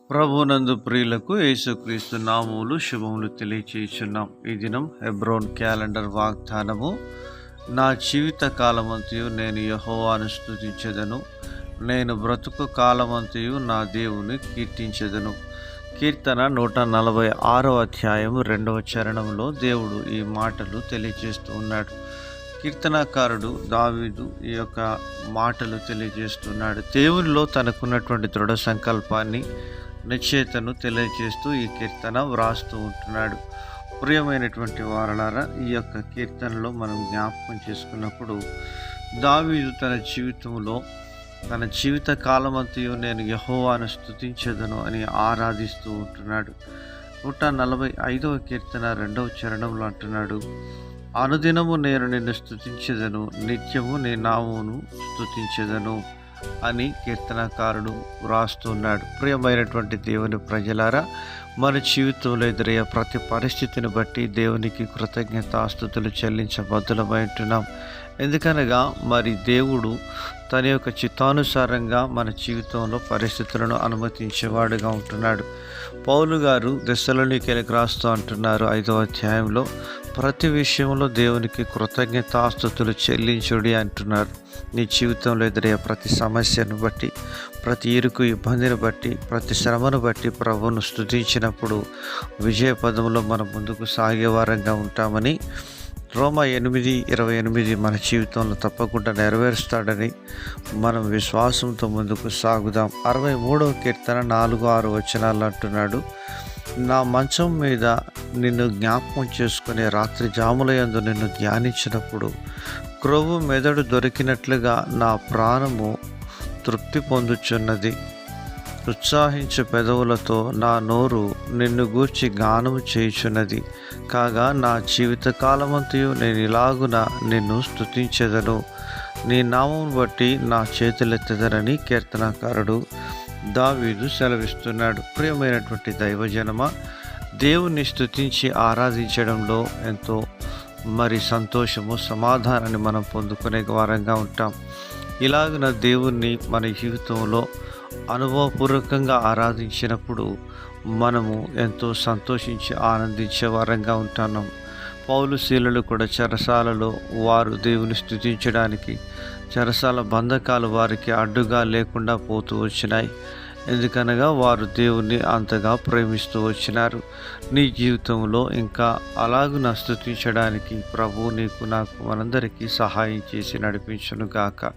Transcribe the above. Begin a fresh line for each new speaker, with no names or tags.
ప్రభునందు ప్రియులకు యేసుక్రీస్తు నామములు శుభములు తెలియచేయుచున్నాం. ఈ దినం హెబ్రోన్ క్యాలెండర్ వాగ్దానము. నా జీవిత కాలమంతయు నేను యెహోవాను స్తుతించెదను, నేను బ్రతుకు కాలమంతయు నా దేవుని కీర్తించెదను. కీర్తన 146వ అధ్యాయము 2వ చరణంలో దేవుడు ఈ మాటలు తెలియజేస్తూ ఉన్నాడు. కీర్తనాకారుడు దావీదు ఈ యొక్క మాటలు తెలియజేస్తున్నాడు. దేవునిలో తనకున్నటువంటి దృఢ సంకల్పాన్ని, నిశ్చయతను తెలియజేస్తూ ఈ కీర్తన వ్రాస్తూ ఉంటున్నాడు. ప్రియమైనటువంటి వారలారా, ఈ యొక్క కీర్తనలో మనం జ్ఞాపకం చేసుకున్నప్పుడు దావీదు తన జీవితంలో తన జీవిత కాలమంతయు నేను యెహోవాను స్తుతించెదను అని ఆరాధిస్తూ ఉంటున్నాడు. 145వ కీర్తన 2వ చరణంలో అంటున్నాడు, అనుదినము నేను నిన్ను స్తుతించెదను, నిత్యము నీ నామమును స్తుతించెదను అని కీర్తనకారుడు వ్రాస్తున్నాడు. ప్రియమైనటువంటి దేవుని ప్రజలారా, మన జీవితంలో ఎదురయ్యే ప్రతి పరిస్థితిని బట్టి దేవునికి కృతజ్ఞతాస్తుతులు చెల్లించబద్దులమై ఉంటున్నాం. ఎందుకనగా మరి దేవుడు తన యొక్క చిత్తానుసారంగా మన జీవితంలో పరిస్థితులను అనుమతించేవాడుగా ఉంటున్నాడు. పౌలు గారు దెస్సలోనికీయులకు రాస్తూ అంటున్నారు 5వ అధ్యాయంలో, ప్రతి విషయంలో దేవునికి కృతజ్ఞతాస్తుతులు చెల్లించుడి అంటున్నారు. నీ జీవితంలో ఎదురయ్యే ప్రతి సమస్యను బట్టి, ప్రతి ఇరుకు ఇబ్బందిని బట్టి, ప్రతి శ్రమను బట్టి ప్రభువును స్తుతించినప్పుడు విజయ పదంలో మనం ముందుకు సాగే వారంగా ఉంటామని రోమా 8:28 మన జీవితంలో తప్పకుండా నెరవేరుస్తాడని మనం విశ్వాసంతో ముందుకు సాగుదాం. 63వ కీర్తన 4-6 వచనాలు అంటున్నాడు, నా మంచం మీద నిన్ను జ్ఞాపకం చేసుకునే రాత్రి జాములయందు నిన్ను ధ్యానించినప్పుడు క్రొవ్వు మెదడు దొరికినట్లుగా నా ప్రాణము తృప్తి పొందుచున్నది. ఉత్సాహించు పెదవులతో నా నోరు నిన్ను గూర్చి గానము చేయుచున్నది. కాగా నా జీవిత కాలమంతయు నేను ఇలాగున నిన్ను స్తుతించెదను, నీ నామమును బట్టి నా చేతులెత్తెదనని కీర్తనకారుడు దావీదు సెలవిస్తున్నాడు. ప్రియమైనటువంటి దైవజనమ, దేవుణ్ణి స్తుతించి ఆరాధించడంలో ఎంతో సంతోషము, సమాధానాన్ని మనం పొందుకునే వారంగా ఉంటాం. ఇలాగున దేవుణ్ణి మన జీవితంలో అనుభవపూర్వకంగా ఆరాధించినప్పుడు మనము ఎంతో సంతోషించి ఆనందించే వారంగా ఉంటున్నాం. పౌలు శీలలు కూడా చెరసాలలో వారు దేవుని స్తుతించడానికి చెరసాల బంధకాలు వారికి అడ్డుగా లేకుండా పోతూ వచ్చినాయి. ఎందుకనగా వారు దేవుణ్ణి అంతగా ప్రేమిస్తూ వచ్చినారు. నీ జీవితంలో ఇంకా అలాగున స్తుతించడానికి ప్రభువు నీకు నాకు మనందరికీ సహాయం చేసి నడిపించును గాక.